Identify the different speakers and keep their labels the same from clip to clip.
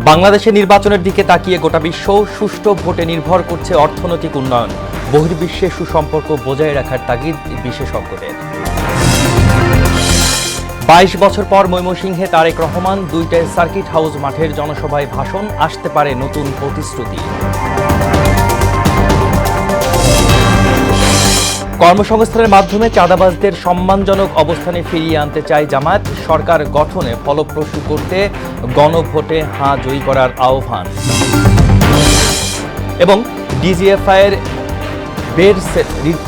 Speaker 1: বাংলাদেশের নির্বাচনের দিকে তাকিয়ে গোটা বিশ্ব সুষ্ঠু ভোটে নির্ভর করছে অর্থনৈতিক উন্নয়ন। বহির্বিশ্বে সুসম্পর্ক বজায় রাখার তাগিদ বিশেষজ্ঞদের। ২২ বছর পর ময়মনসিংহে তারেক রহমান, দুইটায় সার্কিট হাউস মাঠের জনসভায় ভাষণ, আসতে পারে নতুন প্রতিশ্রুতি। কর্মসংস্থানের মাধ্যমে চাঁদাবাজদের সম্মানজনক অবস্থানে ফিরিয়ে আনতে চায় জামায়াত। সরকার গঠনে ফলপ্রসূ করতে গণভোটে হাঁ জয়ী করার আহ্বান। এবং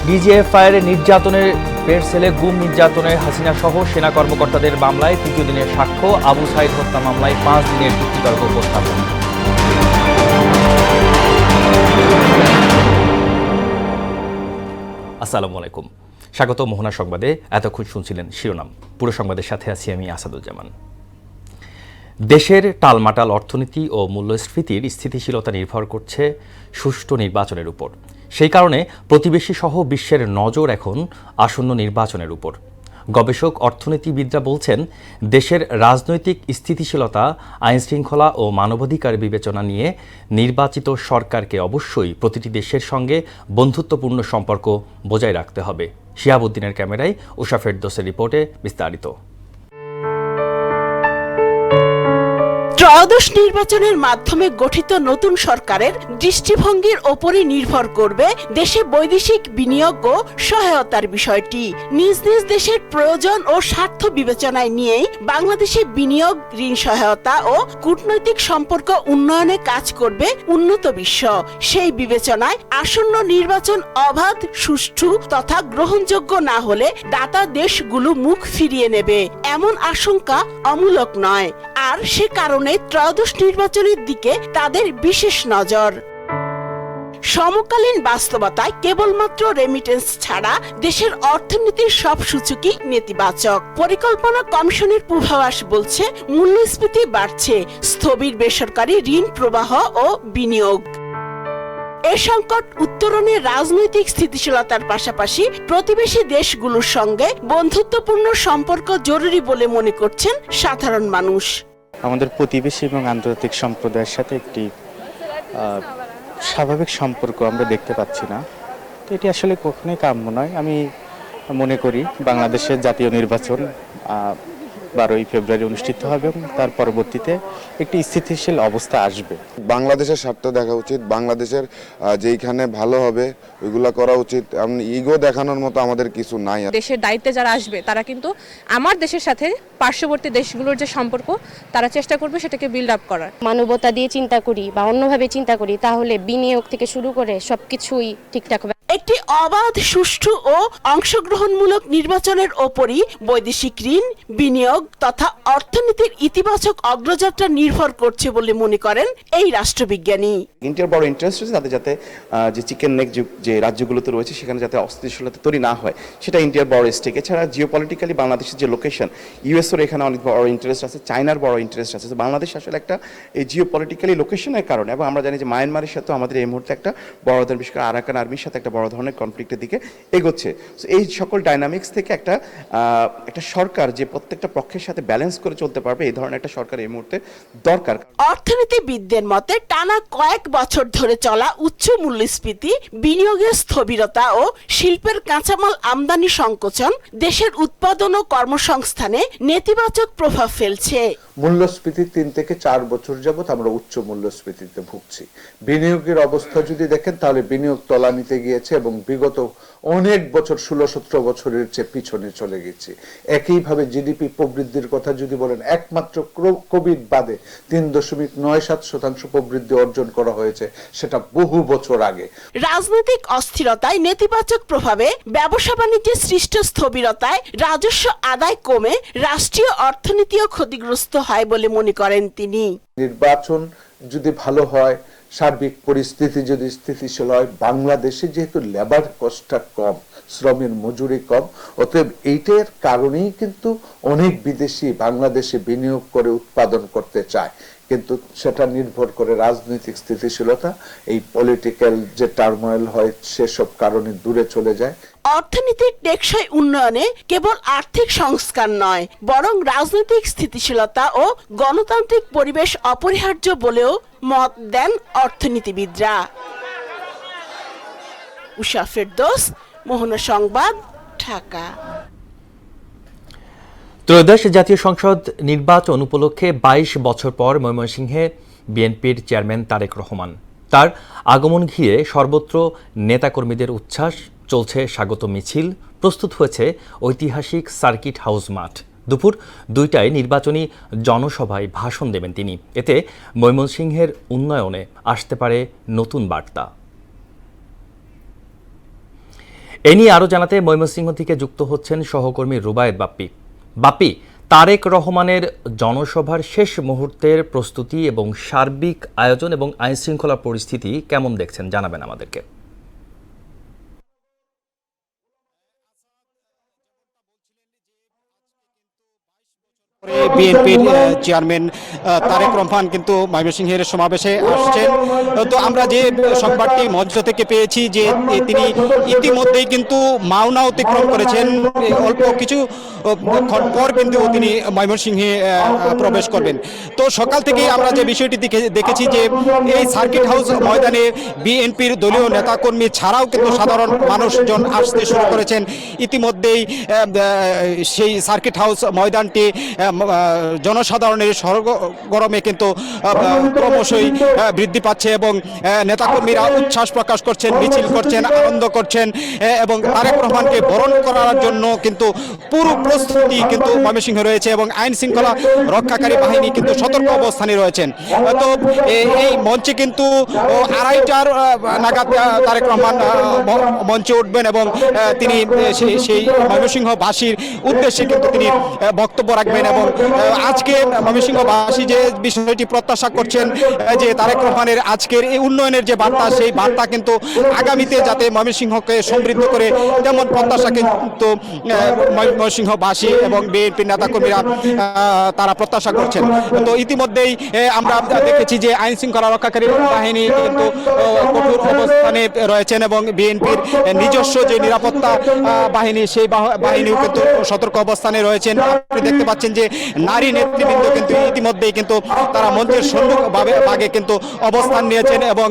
Speaker 1: ডিজিএফআইয়ের নির্যাতনের বের সেলে গুম নির্যাতনের হাসিনা সহ সেনা কর্মকর্তাদের মামলায় তৃতীয় দিনের সাক্ষ্য। আবু সাইদ হত্যা মামলায় ৫ দিনের যুক্তিতর্ক উপস্থাপন। আসসালামু আলাইকুম, স্বাগত মোহনা সংবাদে। এতক্ষণ শুনছিলেন শিরোনাম, পুরো সংবাদের সাথে আছি আমি আসাদুজ্জামান। দেশের টালমাটাল অর্থনীতি ও মূল্যস্ফীতির স্থিতিশীলতা নির্ভর করছে সুষ্ঠু নির্বাচনের উপর। সেই কারণে প্রতিবেশী সহ বিশ্বের নজর এখন আসন্ন নির্বাচনের উপর। গবেষক অর্থনীতিবিদরা বলছেন, দেশের রাজনৈতিক স্থিতিশীলতা, আইনশৃঙ্খলা ও মানবাধিকার বিবেচনা নিয়ে নির্বাচিত সরকারকে অবশ্যই প্রতিটি দেশের সঙ্গে বন্ধুত্বপূর্ণ সম্পর্ক বজায় রাখতে হবে। শিহাবুদ্দিনের ক্যামেরায় উষা ফেরদৌসের রিপোর্টে বিস্তারিত।
Speaker 2: ত্রয়োদশ নির্বাচনের মাধ্যমে গঠিত নতুন সরকারের দৃষ্টিভঙ্গির ওপরই নির্ভর করবে দেশে বৈদেশিক বিনিয়োগ ও সহায়তার বিষয়টি। নিজ নিজ দেশের প্রয়োজন ও স্বার্থ বিবেচনায় নিয়েই বাংলাদেশে বিনিয়োগ, ঋণ সহায়তা ও কূটনৈতিক সম্পর্ক উন্নয়নে কাজ করবে উন্নত বিশ্ব। সেই বিবেচনায় আসন্ন নির্বাচন অবাধ, সুষ্ঠু তথা গ্রহণযোগ্য না হলে দাতা দেশগুলো মুখ ফিরিয়ে নেবে, এমন আশঙ্কা অমূলক নয়। আর সে কারণে ত্রয়োদশ নির্বাচনের দিকে তাদের বিশেষ নজর। সমকালীন বাস্তবতায় কেবলমাত্র রেমিটেন্স ছাড়া দেশের অর্থনীতির সব সূচকই নেতিবাচক। পরিকল্পনা কমিশনের পূর্বাভাস বলছে, মূল্যস্ফীতি বাড়ছে, স্থবির বেসরকারি ঋণ প্রবাহ ও বিনিয়োগ। এ সংকট উত্তরণে রাজনৈতিক স্থিতিশীলতার পাশাপাশি প্রতিবেশী দেশগুলোর সঙ্গে বন্ধুত্বপূর্ণ সম্পর্ক জরুরি বলে মনে করছেন সাধারণ মানুষ।
Speaker 3: আমাদের প্রতিবেশী এবং আন্তর্জাতিক সম্প্রদায়ের সাথে একটি স্বাভাবিক সম্পর্ক আমরা দেখতে পাচ্ছি না, তো এটি আসলে কখনোই কাম্য নয়। আমি মনে করি বাংলাদেশের জাতীয় নির্বাচন 12ই ফেব্রুয়ারি অনুষ্ঠিত হবে এবং তার পরবর্তীতে একটি স্থিতিশীল অবস্থা আসবে।
Speaker 4: বাংলাদেশের স্বার্থ দেখা উচিত, বাংলাদেশের যেইখানে ভালো হবে ওইগুলা করা উচিত। ইগো দেখানোর মতো আমাদের কিছু নাই।
Speaker 5: দেশের দায়িত্বে যারা আসবে তারা কিন্তু আমার দেশের সাথে পার্শ্ববর্তী দেশগুলোর যে সম্পর্ক তারা চেষ্টা করবে সেটাকে বিল্ড আপ করার।
Speaker 6: মানবতা দিয়ে চিন্তা করি বা অন্যভাবে চিন্তা করি, তাহলে বিনিয়োগ থেকে শুরু করে সবকিছুই ঠিকঠাক হবে।
Speaker 2: একটি অবাধ, সুষ্ঠু ও অংশগ্রহণমূলক নির্বাচনের ওপরই বৈদেশিক ঋণ, বিনিয়োগ তথা অর্থনীতির ইতিবাচক অগ্রযাত্রা নির্ভর করছে বলে মনে করেন এই রাষ্ট্রবিজ্ঞানী।
Speaker 7: ইন্ডিয়ার বড় ইন্টারেস্ট হচ্ছে তাদের যাতে যে চিকেন নেক যে রাজ্যগুলোতে রয়েছে সেখানে যাতে অস্থিতিশীলতা তৈরি না হয়, সেটা ইন্ডিয়ার বড় স্টেক। এছাড়া জিওপলিটিক্যালি বাংলাদেশের যে লোকেশন, ইউএসওর এখানে অনেক বড় ইন্টারেস্ট আছে, চায়নার বড় ইন্টারেস্ট আছে। বাংলাদেশ আসলে একটা এই জিওপলিটিক্যালি লোকেশনের কারণে, এবং আমরা জানি যে মায়ানমারের সাথে আমাদের এই মুহূর্তে একটা বড় ধরনের, বিশেষ করে আরাকান আর্মির সাথে একটা বড় ধরনের কনফ্লিক্টের দিকে এগোচ্ছে। এই সকল ডাইনামিক্স থেকে একটা সরকার যে প্রত্যেকটা পক্ষের সাথে ব্যালেন্স করে চলতে পারবে, এই ধরনের একটা সরকার এই মুহূর্তে দরকার।
Speaker 2: অর্থনীতিবিদদের মতে টানা কয়েক বছর ধরে চলা উচ্চ মূল্যস্ফীতি, বিনিয়োগের স্থবিরতা ও শিল্পের কাঁচামাল আমদানি সংকোচন দেশের উৎপাদন ও কর্মসংস্থানে নেতিবাচক প্রভাব ফেলছে।
Speaker 8: মূল্যস্ফীতি 3 থেকে 4 বছর যাবত আমরা উচ্চ মূল্যস্ফীতিতে ভুগছি। বিনিয়োগের অবস্থা যদি দেখেন তাহলে বিনিয়োগ তলানিতে গিয়েছে এবং বিগত অনেক বছর 16-17 বছরের চেয়ে পিছনে চলে গেছে। একইভাবে জিডিপি প্রবৃদ্ধির কথা যদি বলেন, একমাত্র কোভিড বাদে 3.97% প্রবৃদ্ধি অর্জন করা হয়েছে, সেটা বহু বছর আগে।
Speaker 2: রাজনৈতিক অস্থিরতায় নেতিবাচক প্রভাবে, ব্যবসা বাণিজ্যে সৃষ্ট স্থবিরতায় রাজস্ব আদায় কমে রাষ্ট্রীয় অর্থনীতিও ক্ষতিগ্রস্ত হয় বলে মনে করেন তিনি।
Speaker 8: নির্বাচন যদি ভালো হয়, সার্বিক পরিস্থিতি যদি স্থিতিশীল হয়, বাংলাদেশে যেহেতু লেবার কস্টটা কম, শ্রমের মজুরি কম, অতএব এইটার কারণেই কিন্তু অনেক বিদেশি বাংলাদেশে বিনিয়োগ করে উৎপাদন করতে চায়। কিন্তু সেটা নির্ভর করে রাজনৈতিক স্থিতিশীলতা, এই পলিটিক্যাল যে টার্মোয়েল হয় সেসব কারণে দূরে চলে যায়।
Speaker 2: অর্থনীতির টেকসই উন্নয়নে কেবল আর্থিক সংস্কার নয়, বরং রাজনৈতিক স্থিতিশীলতা ও গণতান্ত্রিক পরিবেশ অপরিহার্য বলেও মত দেন অর্থনীতিবিদরা। উষা ফেরদৌস, মোহনা সংবাদ, ঢাকা।
Speaker 1: ত্রয়োদশ জাতীয় সংসদ নির্বাচন উপলক্ষে ২২ বছর পর ময়মনসিংহে বিএনপির চেয়ারম্যান তারেক রহমান। তার আগমন ঘিরে সর্বত্র নেতাকর্মীদের উচ্ছ্বাস, চলছে স্বাগত মিছিল, প্রস্তুত হয়েছে ঐতিহাসিক সার্কিট হাউস মাঠ। দুপুর ২টায় নির্বাচনী জনসভায় ভাষণ দেবেন তিনি। এতে ময়মনসিংহের উন্নয়নে আসতে পারে নতুন বার্তা। এ নিয়ে আরও জানাতে ময়মনসিংহ থেকে যুক্ত হচ্ছেন সহকর্মী রুবায়েত বাপ্পি। বাপ্পি, তারেক রহমানের জনসভার শেষ মুহূর্তের প্রস্তুতি এবং সার্বিক আয়োজন এবং আইনশৃঙ্খলা পরিস্থিতি কেমন দেখছেন জানাবেন আমাদেরকে।
Speaker 9: বিএনপির চেয়ারম্যান তারেক রহমান কিন্তু ময়মনসিংহের সমাবেশে আসছেন। তো আমরা যে সংবাদটি মঞ্চ থেকে পেয়েছি যে তিনি ইতিমধ্যেই কিন্তু মাওনা অতিক্রম করেছেন, অল্প কিছু পর কিন্তু তিনি ময়মনসিংহে প্রবেশ করবেন। তো সকাল থেকেই আমরা যে বিষয়টি দেখেছি যে এই সার্কিট হাউস ময়দানে বিএনপির দলীয় নেতাকর্মী ছাড়াও কিন্তু সাধারণ মানুষজন আসতে শুরু করেছেন। ইতিমধ্যেই সেই সার্কিট হাউস ময়দানটি জনসাধারণের সরগরমে কিন্তু ক্রমশই বৃদ্ধি পাচ্ছে এবং নেতাকর্মীরা উচ্ছ্বাস প্রকাশ করছেন, মিছিল করছেন, আনন্দ করছেন এবং তারেক রহমানকে বরণ করার জন্য কিন্তু পুরো প্রস্তুতি কিন্তু ময়মনসিংহে রয়েছে এবং আইন শৃঙ্খলা রক্ষাকারী বাহিনী কিন্তু সতর্ক অবস্থানে রয়েছেন। তো এই মঞ্চে কিন্তু 2:30টার নাগাদ তারেক রহমান মঞ্চে উঠবেন এবং তিনি সেই ময়মনসিংহবাসীর উদ্দেশ্যে কিন্তু তিনি বক্তব্য রাখবেন এবং আজকে ময়মনসিংহবাসী যে বিষয়টি প্রত্যাশা করছেন যে তারেক রহমানের আজকের এই উন্নয়নের যে বার্তা, সেই বার্তা কিন্তু আগামীতে যাতে ময়মনসিংহকে সমৃদ্ধ করে, তেমন প্রত্যাশা কিন্তু ময়মনসিংহবাসী এবং বিএনপির নেতাকর্মীরা তারা প্রত্যাশা করছেন। তো ইতিমধ্যেই আমরা দেখেছি যে আইন শৃঙ্খলা রক্ষাকারী বাহিনী কিন্তু কঠোর অবস্থানে রয়েছেন এবং বিএনপির নিজস্ব যে নিরাপত্তা বাহিনী, সেই বাহিনীও কিন্তু সতর্ক অবস্থানে রয়েছেন। আপনি দেখতে পাচ্ছেন যে নারী নেতৃবৃন্দ কিন্তু ইতিমধ্যেই কিন্তু তারা মঞ্চের সম্মুখভাগে কিন্তু অবস্থান নিয়েছেন এবং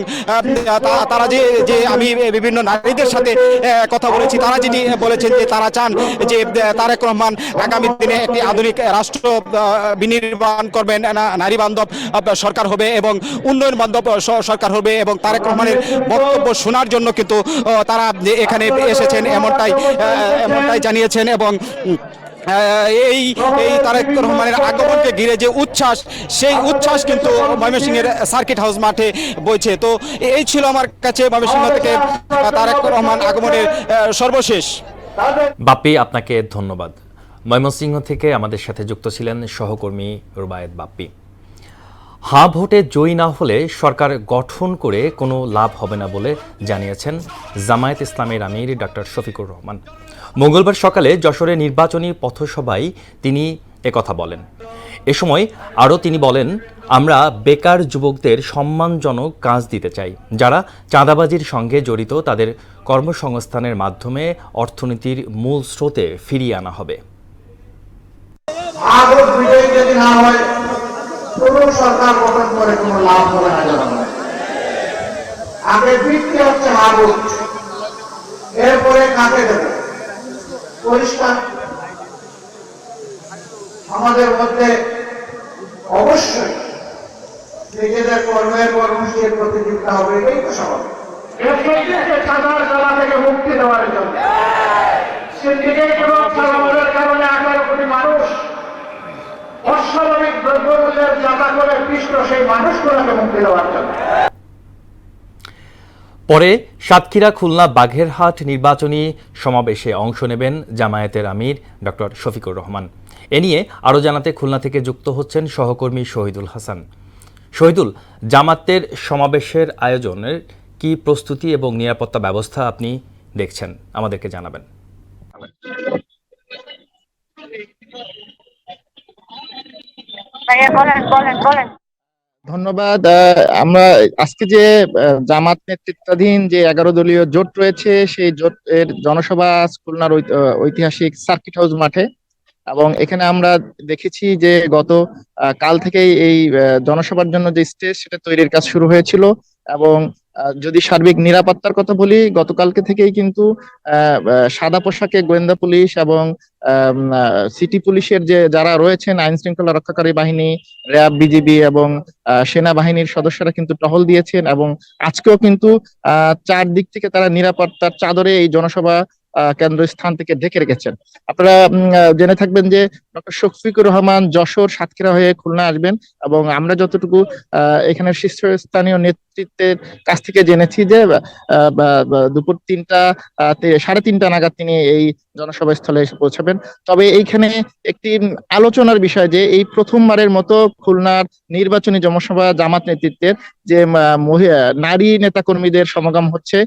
Speaker 9: তারা যে আমি বিভিন্ন নারীদের সাথে কথা বলেছি, তারা যেটি বলেছেন যে তারা চান যে তারেক রহমান আগামী দিনে একটি আধুনিক রাষ্ট্র বিনির্মাণ করবেন, নারী বান্ধব সরকার হবে এবং উন্নয়ন বান্ধব সরকার হবে এবং তারেক রহমানের বক্তব্য শোনার জন্য কিন্তু তারা এখানে এসেছেন এমনটাই জানিয়েছেন এবং এই তারেক রহমানের আগমনকে ঘিরে যে উচ্ছ্বাস, সেই উচ্ছ্বাস কিন্তু ময়মনসিংহের সার্কিট হাউস মাঠে বইছে। তো এই ছিল আমার কাছে ময়মনসিংহ থেকে তারেক রহমান আগমনের সর্বশেষ।
Speaker 1: বাপ্পি, আপনাকে ধন্যবাদ। ময়মনসিংহ থেকে আমাদের সাথে যুক্ত ছিলেন সহকর্মী রুবায়েত বাপ্পি। হাঁ ভোটে জয়ী না হলে সরকার গঠন করে কোনো লাভ হবে না বলে জানিয়েছেন জামায়াত ইসলামের আমির ডক্টর শফিকুর রহমান। মঙ্গলবার সকালে যশোরে নির্বাচনী পথসভায় তিনি একথা বলেন। এ সময় আরও তিনি বলেন, আমরা বেকার যুবকদের সম্মানজনক কাজ দিতে চাই। যারা চাঁদাবাজির সঙ্গে জড়িত তাদের কর্মসংস্থানের মাধ্যমে অর্থনীতির মূল স্রোতে ফিরিয়ে আনা হবে।
Speaker 10: কোনো সরকার গঠন করে কোনো লাভ হবে না জনগণের। আগে ভিত্তি হচ্ছে হাবুট, এরপরে কাকে দেবে পরিষ্কার। আমাদের মধ্যে অবশ্যই নিজেদের কর্মের কর্মসূচির প্রতিযোগিতা হবে, এটাই তো স্বাভাবিক। সাধারণ জ্বালা থেকে মুক্তি দেওয়ার জন্য সিন্ডিকেট এবং চাঁদাবাজের কারণে 18 কোটি মানুষ অস্বাভাবিক দ্রব্যমূল্যের যাতা করে পিষ্ট, সেই মানুষগুলোকে মুক্তি দেওয়ার জন্য।
Speaker 1: পরে সাতক্ষীরা, খুলনা, বাগেরহাট নির্বাচনী সমাবেশে অংশ নেবেন জামায়াতের আমির ডক্টর শফিকুর রহমান। এ নিয়ে আরও জানাতে খুলনা থেকে যুক্ত হচ্ছেন সহকর্মী শহীদুল হাসান। শহীদুল, জামাতের সমাবেশের আয়োজনের কি প্রস্তুতি এবং নিরাপত্তা ব্যবস্থা আপনি দেখছেন, আমাদেরকে জানাবেন।
Speaker 11: বলেন। ধন্যবাদ। আমরা আজকে যে জামাত নেতৃত্বাধীন যে 11 দলীয় জোট রয়েছে সেই জোটের জনসভা আজ খুলনার ঐতিহাসিক সার্কিট হাউস মাঠে, এবং এখানে আমরা দেখেছি যে গত কাল থেকেই এই জনসভার জন্য যে স্টেজ সেটা তৈরির কাজ শুরু হয়েছিল। এবং যদি সার্বিক নিরাপত্তার কথা বলি, গতকালকে থেকেই কিন্তু সাদা পোশাকে গোয়েন্দা পুলিশ এবং সিটি পুলিশের যে যারা রয়েছেন আইন শৃঙ্খলা রক্ষাকারী বাহিনী, র্যাব, বিজিবি এবং সেনাবাহিনীর সদস্যরা কিন্তু টহল দিয়েছেন, এবং আজকেও কিন্তু চারদিক থেকে তারা নিরাপত্তার চাদরে এই জনসভা কেন্দ্রস্থান থেকে ঢেকে রেখেছেন। আপনারা জেনে থাকবেন যে ডক্টর শফিকুর রহমান যশোর সাতক্ষীরা হয়ে খুলনা আসবেন, এবং আমরা যতটুকু এখানে শীর্ষস্থানীয় নেতৃত্বের কাছ থেকে জেনেছি যে দুপুর 3:30 নাগাদ তিনি এই জনসভা স্থলে এসে পৌঁছাবেন। তবে এইখানে একটি আলোচনার বিষয় যে এই প্রথমবারের মতো খুলনার নির্বাচনী জনসভা জামাত নেতৃত্বের যে নারী নেতাকর্মীদের সমাগম হচ্ছে,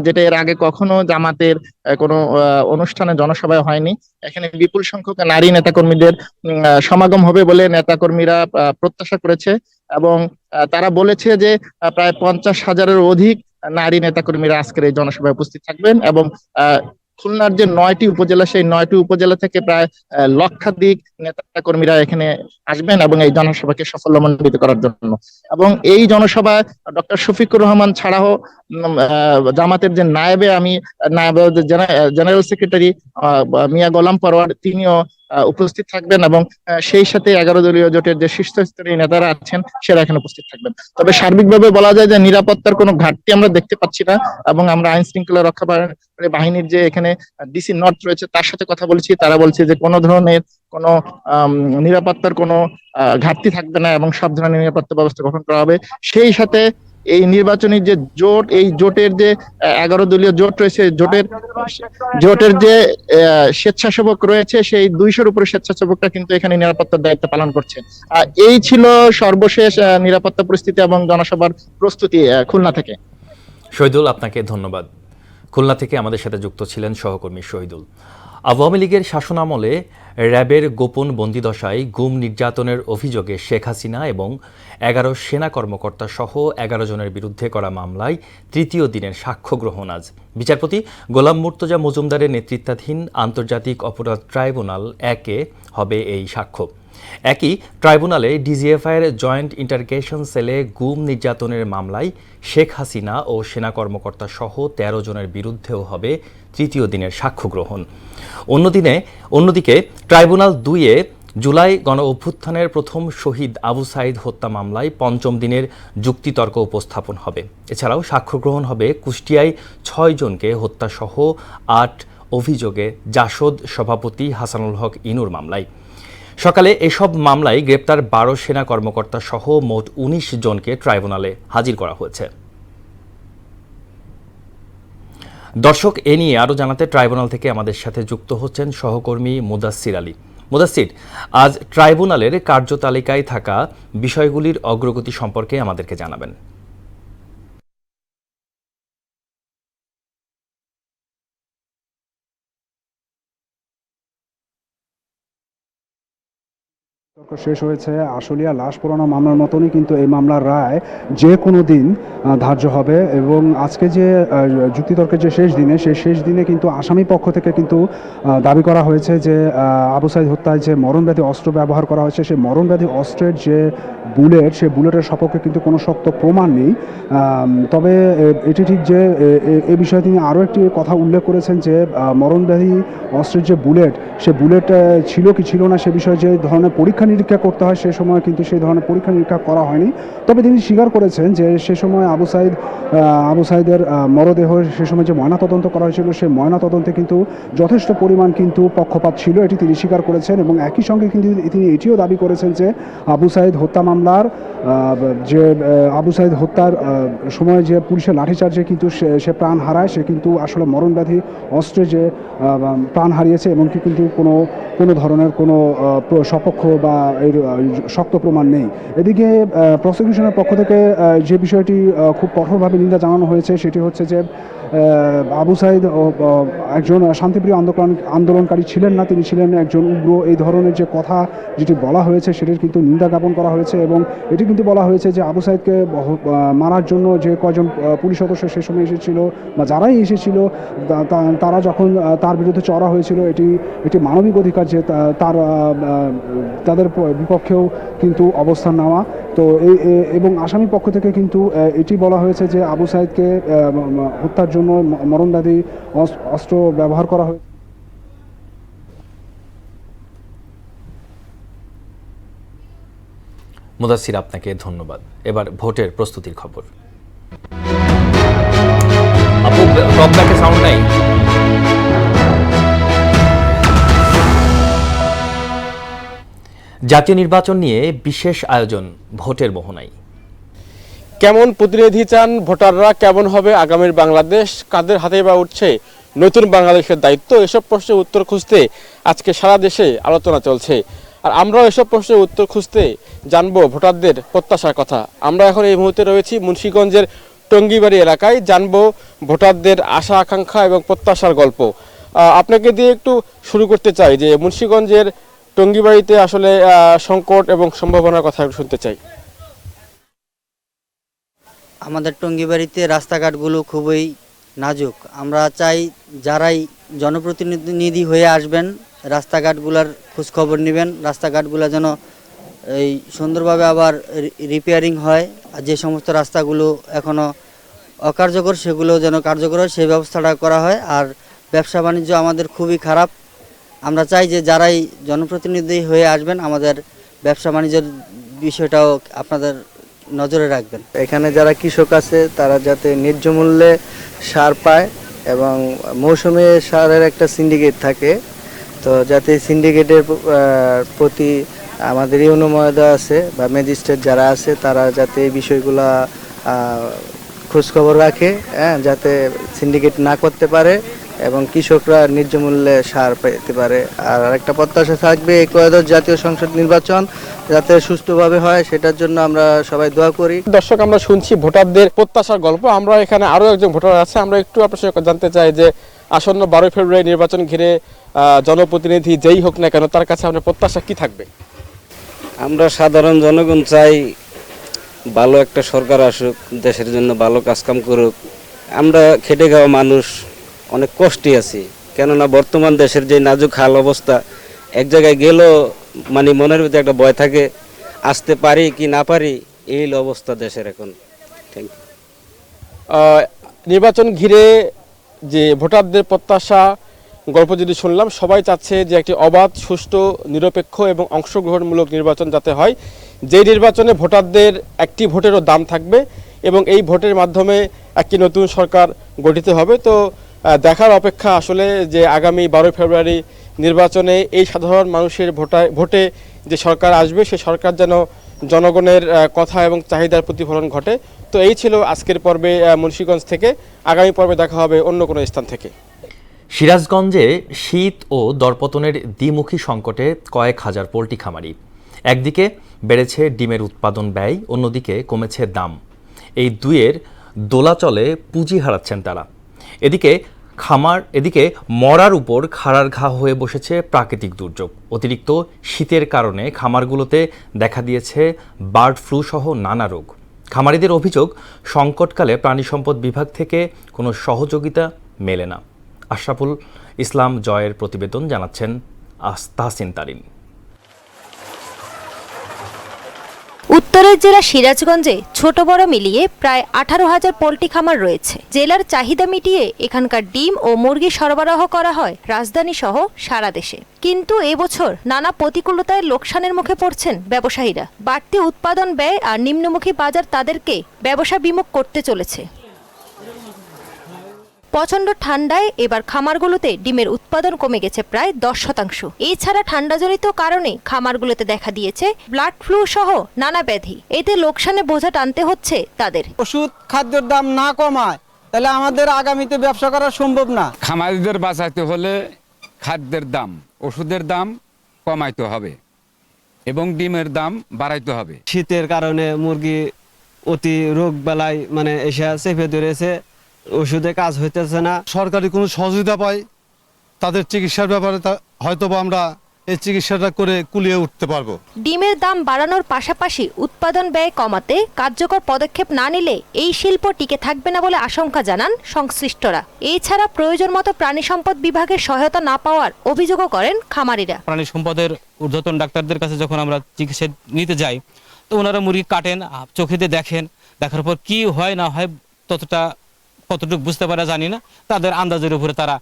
Speaker 11: যেটা এর আগে কখনো জামাতের কোনো অনুষ্ঠানে জনসভায় হয়নি। এখানে বিপুল সংখ্যক নারী নেতাকর্মীদের সমাগম হবে বলে নেতাকর্মীরা প্রত্যাশা করেছে, এবং তারা বলেছে যে প্রায় 50,000-এর অধিক নারী নেতাকর্মীরা আজকের এই জনসভায় উপস্থিত থাকবেন। এবং খুলনার যে 9টি উপজেলা, সেই 9টি উপজেলা থেকে প্রায় লক্ষাধিক নেতা কর্মীরা এখানে আসবেন এবং এই জনসভাকে সাফল্যমণ্ডিত করার জন্য। এবং এই জনসভায় ডক্টর শফিকুর রহমান ছাড়াও জামাতের যে জেনারেল সেক্রেটারি মিয়া গোলাম পরোয়ার তিনিও উপস্থিত থাকবেন, এবং সেই সাথে 11 দলীয় জোটের যে শীর্ষস্তরীয় নেতারা আছেন সেরা এখানে উপস্থিত থাকবেন। তবে সার্বিকভাবে বলা যায় যে নিরাপত্তার কোনো ঘাটতি আমরা দেখতে পাচ্ছি না, এবং আমরা আইন শৃঙ্খলা রক্ষা বাহিনীর যে এখানে ডিসি নর্থ রয়েছে তার সাথে কথা বলেছি, তারা বলছে যে কোনো ধরনের কোনো নিরাপত্তার কোনো ঘাটতি থাকবে না এবং সব ধরনের নিরাপত্তা ব্যবস্থা গ্রহণ করা হবে। সেই সাথে এই নির্বাচনী যে জোট, এই জোটের যে 11 দলীয় জোট রয়েছে, জোটের যে স্বেচ্ছাসেবক রয়েছে সেই 200-র উপরে স্বেচ্ছাসেবকরা কিন্তু এখানে নিরাপত্তার দায়িত্ব পালন করছে। এই ছিল সর্বশেষ নিরাপত্তা পরিস্থিতি এবং জনসভার প্রস্তুতি খুলনা থেকে।
Speaker 1: শহীদুল, আপনাকে ধন্যবাদ। খুলনা থেকে আমাদের সাথে যুক্ত ছিলেন সহকর্মী শহীদুল। আওয়ামী লীগের শাসনামলে র্যাবের গোপন বন্দিদশায় গুম নির্যাতনের অভিযোগে শেখ হাসিনা এবং 11 সেনা কর্মকর্তা সহ 11 জনের বিরুদ্ধে করা মামলায় তৃতীয় দিনের সাক্ষ্য গ্রহণ আজ। বিচারপতি গোলাম মুর্তজা মজুমদারের নেতৃত্বাধীন আন্তর্জাতিক অপরাধ ট্রাইব্যুনাল 1-এ হবে এই সাক্ষ্য। একই ট্রাইব্যুনালে ডিজিএফআইয়ের জয়েন্ট ইন্টারগেশন সেলে গুম নির্যাতনের মামলায় শেখ হাসিনা ও সেনা কর্মকর্তা সহ 13 জনের বিরুদ্ধেও হবে তৃতীয় দিনের সাক্ষ্য গ্রহণ। অন্যদিকে ট্রাইব্যুনাল 2-এ জুলাই গণ অভ্যুত্থানের প্রথম শহীদ আবু সাইদ হত্যা মামলায় 5ম দিনের যুক্তিতর্ক উপস্থাপন হবে। এছাড়াও সাক্ষ্য গ্রহণ হবে কুষ্টিয়ায় 6 জনকে হত্যাসহ 8 অভিযোগে জাসদ সভাপতি হাসানুল হক ইনুর মামলায়। সকালে এসব মামলায় গ্রেপ্তার 12 সেনা কর্মকর্তা সহ মোট 19 জনকে ট্রাইব্যুনালে হাজির করা হয়েছে। দর্শক, এ নিয়ে আরও জানাতে ট্রাইব্যুনাল থেকে আমাদের সাথে যুক্ত হচ্ছেন সহকর্মী মুদাসসির আলী। মুদাসসির, আজ ট্রাইব্যুনালের কার্যতালিকায় থাকা বিষয়গুলির অগ্রগতি সম্পর্কে আমাদেরকে জানাবেন।
Speaker 12: শেষ হয়েছে। আশুলিয়া লাশ পোড়ানো মামলার মতনই কিন্তু এই মামলার রায় যে কোনো দিন ধার্য হবে, এবং আজকে যে যুক্তিতর্কের যে শেষ দিনে, সেই শেষ দিনে কিন্তু আসামি পক্ষ থেকে কিন্তু দাবি করা হয়েছে যে আবু সাইদ হত্যায় যে মরণব্যাধি অস্ত্র ব্যবহার করা হয়েছে, সেই মরণব্যাধি অস্ত্রের যে বুলেট, সেই বুলেটের সপক্ষে কিন্তু কোনো শক্ত প্রমাণ নেই। তবে এটি ঠিক যে এ বিষয়ে তিনি আরও একটি কথা উল্লেখ করেছেন যে মরণব্যাধি অস্ত্রের যে বুলেট, সে বুলেট ছিল কি ছিল না সে বিষয়ে যে ধরনের পরীক্ষা নিরীক্ষা করতে হয় সে সময় কিন্তু সেই ধরনের পরীক্ষা নিরীক্ষা করা হয়নি। তবে তিনি স্বীকার করেছেন যে সে সময় আবু সাইদের মরদেহ সে সময় যে ময়নাতদন্ত করা হয়েছিল, সেই ময়নাতদন্তে কিন্তু যথেষ্ট পরিমাণ কিন্তু পক্ষপাত ছিল, এটি তিনি স্বীকার করেছেন। এবং একই সঙ্গে কিন্তু তিনি এটিও দাবি করেছেন যে আবু সাইদ হত্যা মামলার যে আবু সাইদ হত্যার সময় যে পুলিশের লাঠিচার্জে কিন্তু সে প্রাণ হারায়, সে কিন্তু আসলে মরণব্যাধি অস্ত্রে যে প্রাণ হারিয়েছে, এমনকি কিন্তু কোনো ধরনের কোনো সপক্ষ বা এর শক্ত প্রমাণ নেই। এদিকে প্রসিকিউশনের পক্ষ থেকে যে বিষয়টি খুব কঠোরভাবে নিন্দা জানানো হয়েছে, সেটি হচ্ছে যে আবু সাইদ একজন শান্তিপ্রিয় আন্দোলনকারী ছিলেন না, তিনি ছিলেন একজন উগ্র। এই ধরনের যে কথা যেটি বলা হয়েছে সেটির কিন্তু নিন্দা জ্ঞাপন করা হয়েছে এবং এটি কিন্তু বলা হয়েছে যে আবু সাইদকে মারার জন্য যে কয়জন পুলিশ সদস্য সে সময় এসেছিল বা যারাই এসেছিল তারা যখন তার বিরুদ্ধে চড়া হয়েছিল, এটি মানবিক অধিকার যে তাদের বিপক্ষেও কিন্তু অবস্থান নেওয়া। তো এবং আসামির পক্ষ থেকে কিন্তু এটি বলা হয়েছে যে আবু সাইদকে হত্যার জন্য মরণদায়ী অস্ত্র ব্যবহার করা হয়েছে।
Speaker 1: মুদাসসির, আপনাকে ধন্যবাদ। এবার ভোটের প্রস্তুতির খবর। আপু, টপ ব্যাকে সাউন্ড নাই। জাতীয় নির্বাচন নিয়ে বিশেষ আয়োজন ভোটের মোহনায়।
Speaker 13: কেমন প্রতিনিধি চান ভোটাররা, কেমন হবে আগামীর বাংলাদেশ, কাদের হাতে বা উঠছে নতুন বাংলাদেশের দায়িত্ব, এসব প্রশ্নের উত্তর খুঁজতে আজকে সারা দেশে আলোচনা চলছে। আর আমরাও এসব প্রশ্নের উত্তর খুঁজতে জানবো ভোটারদের প্রত্যাশার কথা। আমরা এখন এই মুহূর্তে রয়েছি মুন্সিগঞ্জের টঙ্গিবাড়ি এলাকায়, জানবো ভোটারদের আশা আকাঙ্ক্ষা এবং প্রত্যাশার গল্প। আপনাকে দিয়ে একটু শুরু করতে চাই যে মুন্সিগঞ্জের টঙ্গিবাড়িতে আসলে সংকট এবং সম্ভাবনার কথা একটু শুনতে চাই।
Speaker 14: আমাদের টঙ্গিবাড়িতে রাস্তাঘাটগুলো খুবই নাজুক। আমরা চাই যারাই জনপ্রতিনিধি হয়ে আসবেন রাস্তাঘাটগুলোর খোঁজখবর নেবেন, রাস্তাঘাটগুলো যেন এই সুন্দরভাবে আবার রিপেয়ারিং হয়, আর যে সমস্ত রাস্তাগুলো এখনও অকার্যকর সেগুলো যেন কার্যকর হয় সেই ব্যবস্থাটা করা হয়। আর ব্যবসা বাণিজ্য আমাদের খুবই খারাপ। আমরা চাই যে যারাই জনপ্রতিনিধি হয়ে আসবেন আমাদের ব্যবসা বাণিজ্যের বিষয়টাও আপনাদের নজরে রাখবেন। এখানে যারা কৃষক আছে তারা যাতে ন্যায্য মূল্যে সার পায় এবং মৌসুমে সারের একটা সিন্ডিকেট থাকে, তো যাতে সিন্ডিকেটের প্রতি আমাদের ইউনো মহোদয় আছে বা ম্যাজিস্ট্রেট যারা আছে তারা যাতে এই বিষয়গুলো খোঁজখবর রাখে, যাতে সিন্ডিকেট না করতে পারে এবং কৃষকরা ন্যায্য মূল্যে সার পেতে পারে। আর আরেকটা প্রত্যাশা থাকবে ত্রয়োদশ জাতীয় সংসদ নির্বাচন যাতে সুষ্ঠুভাবে হয়, সেটার জন্য আমরা সবাই দোয়া করি।
Speaker 13: দর্শক, আমরা শুনছি ভোটারদের প্রত্যাশার গল্প। আমরা এখানে আরও একজন ভোটার আছে, আমরা একটু আপনার সঙ্গে জানতে চাই যে আসন্ন 12 ফেব্রুয়ারি নির্বাচন ঘিরে জনপ্রতিনিধি যেই হোক না কেন তার কাছে আপনার প্রত্যাশা কি থাকবে?
Speaker 15: আমরা সাধারণ জনগণ চাই ভালো একটা সরকার আসুক, দেশের জন্য ভালো কাজকাম করুক। আমরা খেটে খাওয়া মানুষ, অনেক কষ্টে আছি, কেননা বর্তমান দেশের যে নাজুক হাল অবস্থা, এক জায়গায় গেলেও মানে মনের ভিতরে একটা ভয় থাকে, আসতে পারি কি না পারি, এই অবস্থা দেশের এখন। Thank you.
Speaker 13: নির্বাচন ঘিরে যে ভোটারদের প্রত্যাশা গল্প যদি শুনলাম, সবাই চাচ্ছে যে একটি অবাধ, সুষ্ঠু, নিরপেক্ষ এবং অংশগ্রহণমূলক নির্বাচন যাতে হয়, যে নির্বাচনে ভোটারদের একটি ভোটেরও দাম থাকবে এবং এই ভোটের মাধ্যমে একটি নতুন সরকার গঠিত হবে। তো দেখার অপেক্ষা আসলে যে আগামী 12 ফেব্রুয়ারি নির্বাচনে এই সাধারণ মানুষের ভোটে যে সরকার আসবে সে সরকার যেন জনগণের কথা এবং চাহিদার প্রতিফলন ঘটে। তো এই ছিল আজকের পর্বে মুন্সিগঞ্জ থেকে। আগামী পর্বে দেখা হবে অন্য কোনো স্থান থেকে।
Speaker 1: সিরাজগঞ্জে শীত ও দরপতনের দ্বিমুখী সংকটে কয়েক হাজার পোল্ট্রি খামারি। একদিকে বেড়েছে ডিমের উৎপাদন ব্যয়, অন্যদিকে কমেছে দাম। এই দুয়ের দোলাচলে পুঁজি হারাচ্ছেন তারা। এদিকে মরার উপর খাড়ার ঘা হয়ে বসেছে প্রাকৃতিক দুর্যোগ। অতিরিক্ত শীতের কারণে খামারগুলোতে দেখা দিয়েছে বার্ড ফ্লু সহ নানা রোগ। খামারিদের অভিযোগ, সংকটকালে প্রাণী সম্পদ বিভাগ থেকে কোনো সহযোগিতা মেলে না। আশরাফুল ইসলাম জয়ের প্রতিবেদন, জানাচ্ছেন তাহসিন তারিন।
Speaker 16: উত্তরের জেলা সিরাজগঞ্জে ছোট বড় মিলিয়ে প্রায় 18,000 পোল্ট্রি খামার রয়েছে। জেলার চাহিদা মিটিয়ে এখানকার ডিম ও মুরগি সরবরাহ করা হয় রাজধানী সহ সারা দেশে। কিন্তু এবছর নানা প্রতিকূলতায় লোকসানের মুখে পড়ছেন ব্যবসায়ীরা। বাড়তি উৎপাদন ব্যয় আর নিম্নমুখী বাজার তাদেরকে ব্যবসা বিমুখ করতে চলেছে। প্রচণ্ড ঠান্ডায় এবার খামারগুলোতে ডিমের উৎপাদন কমে গেছে প্রায় 10%। এছাড়া ঠান্ডাজনিত কারণে খামারগুলোতে দেখা দিয়েছে ব্লাড ফ্লু সহ নানা ব্যাধি। এতে লোকসানে বোঝা টানতে হচ্ছে তাদের।
Speaker 17: ওষুধ খাদ্যের দাম না কমায় তাহলে আমাদের আগামীতে ব্যবসা করা সম্ভব না।
Speaker 18: খামারিদের বাঁচাতে হলে খাদ্যের দাম, ওষুধের দাম কমাইতে হবে এবং ডিমের দাম বাড়াইতে হবে।
Speaker 17: শীতের কারণে মুরগি
Speaker 19: অতি রোগ বেলায় মানে এসে চেপে ধরেছে, ওষুধে কাজ হইতেছে না।
Speaker 20: সরকারি কোনো সহযোগিতা পাই তাদের চিকিৎসার ব্যাপারে হয়তোবা আমরা এই চিকিৎসাটা করে কুলিয়ে উঠতে পারবো।
Speaker 16: ডিমের দাম বাড়ানোর পাশাপাশি উৎপাদন ব্যয় কমাতে কার্যকর পদক্ষেপ না নিলে এই শিল্প টিকে থাকবে না বলে আশঙ্কা জানান সংশ্লিষ্টরা। এছাড়া প্রয়োজন মতো প্রাণী সম্পদ বিভাগের সহায়তা না পাওয়ার অভিযোগও করেন খামারিরা।
Speaker 21: প্রাণী সম্পদের ঊর্ধ্বতন ডাক্তারদের কাছে যখন আমরা চিকিৎসা নিতে যাই, তো ওনারা মুরগি কাটেন, চোখেতে দেখেন, দেখার পর কি হয় না হয় কতটুকু বুঝতে পারা জানি না, তাদের আন্দাজের উপরে তারা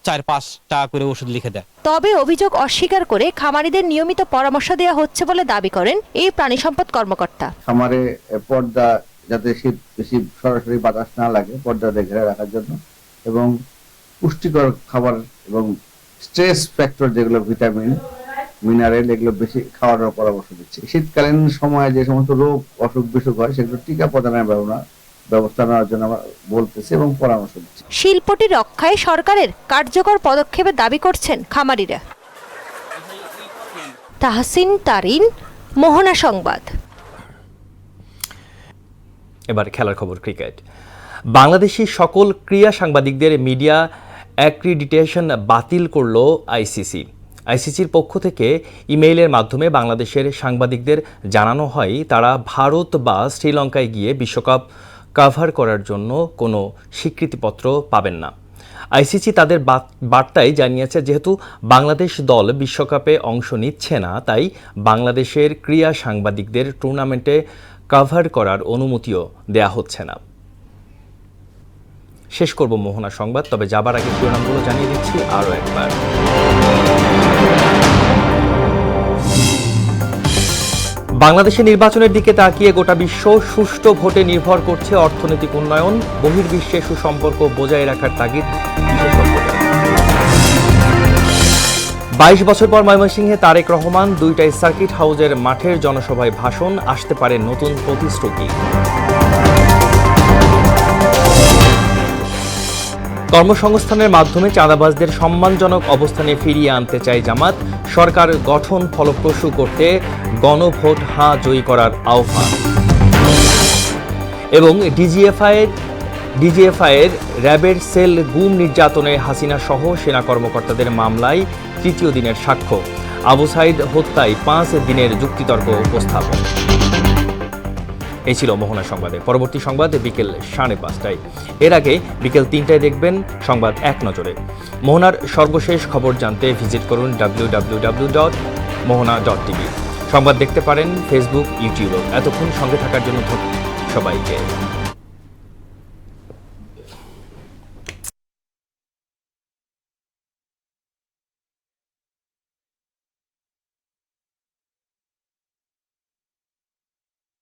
Speaker 21: 4-5 টাকা করে ওষুধ লিখে দেয়।
Speaker 16: তবে অভিযোগ অস্বীকার করে খামারিদের নিয়মিত পরামর্শ দেওয়া হচ্ছে বলে দাবি করেন এই প্রাণী সম্পদ কর্মকর্তা।
Speaker 22: খামারে পর্দা যাতে শীত বেশি সরাসরি বাতাস না লাগে পর্দা ঘিরে রাখার জন্য, এবং পুষ্টিকর খাবার এবং স্ট্রেস ফ্যাক্টর যেগুলো ভিটামিন মিনারেল এগুলো বেশি খাওয়ানোর পরামর্শ দিচ্ছে। শীতকালীন সময়ে যে সমস্ত রোগ অসুখ বিসুখ হয় সেগুলো টিকা প্রদানের ব্যবস্থা নেওয়ার জন্য আমরা বলতেছি এবং পরামর্শ দিচ্ছি।
Speaker 16: শিল্পটি রক্ষায় সরকারের কার্যকর পদক্ষেপের দাবি করছেন খামারিরা। তাহসিন তারিন, মোহনা সংবাদ।
Speaker 1: এবার খেলার খবর, ক্রিকেট। বাংলাদেশি সকল ক্রীড়া সাংবাদিকদের মিডিয়া অ্যাক্রিডিটেশন বাতিল করল আইসিসি। আইসিসির পক্ষ থেকে ইমেইলের মাধ্যমে বাংলাদেশের সাংবাদিকদের জানানো হয় তারা ভারত বা শ্রীলঙ্কায় গিয়ে বিশ্বকাপ কভার করার জন্য কোনো স্বীকৃতিপত্র পাবেন না। আইসিসি তাদের বার্তায় জানিয়েছে যেহেতু বাংলাদেশ দল বিশ্বকাপে অংশ নিচ্ছে না, তাই বাংলাদেশের ক্রীড়া সাংবাদিকদের টুর্নামেন্টে কভার করার অনুমতিও দেয়া হচ্ছে না। শেষ করব মোহনা সংবাদ, তবে যাবার আগে শিরোনামগুলো জানিয়ে দিচ্ছি আরও একবার। বাংলাদেশের নির্বাচনের দিকে তাকিয়ে গোটা বিশ্ব সুষ্ঠু ভোটে নির্ভর করছে অর্থনৈতিক উন্নয়ন, বহির্বিশ্বে সুসম্পর্ক বজায় রাখার তাগিদ বিশেষজ্ঞদের। 22 বছর পর ময়মনসিংহে তারেক রহমান, 2টায় সার্কিট হাউসের মাঠের জনসভায় ভাষণ, আসতে পারে নতুন প্রতিশ্রুতি। কর্মসংস্থানের মাধ্যমে চাঁদাবাজদের সম্মানজনক অবস্থানে ফিরিয়ে আনতে চায় জামাত, সরকার গঠন ফলপ্রসূ করতে গণভোট হ্যাঁ জয়ী করার আহ্বান। এবং ডিজিএফআইয়ের র্যাবের সেল গুম নির্যাতনে হাসিনা সহ সেনা কর্মকর্তাদের মামলায় 3য় দিনের সাক্ষ্য, আবু সাইদ হত্যায় 5 দিনের যুক্তিতর্ক উপস্থাপন। এই ছিল মোহনা সংবাদে। পরবর্তী সংবাদ বিকেল 5:30টায়। এর আগে বিকেল 3টায় দেখবেন সংবাদ এক নজরে। মোহনার সর্বশেষ খবর জানতে ভিজিট করুন www.mohana.tv। সংবাদ দেখতে পারেন ফেসবুক, ইউটিউবে। এতক্ষণ সঙ্গে থাকার জন্য ধন্যবাদ সবাইকে।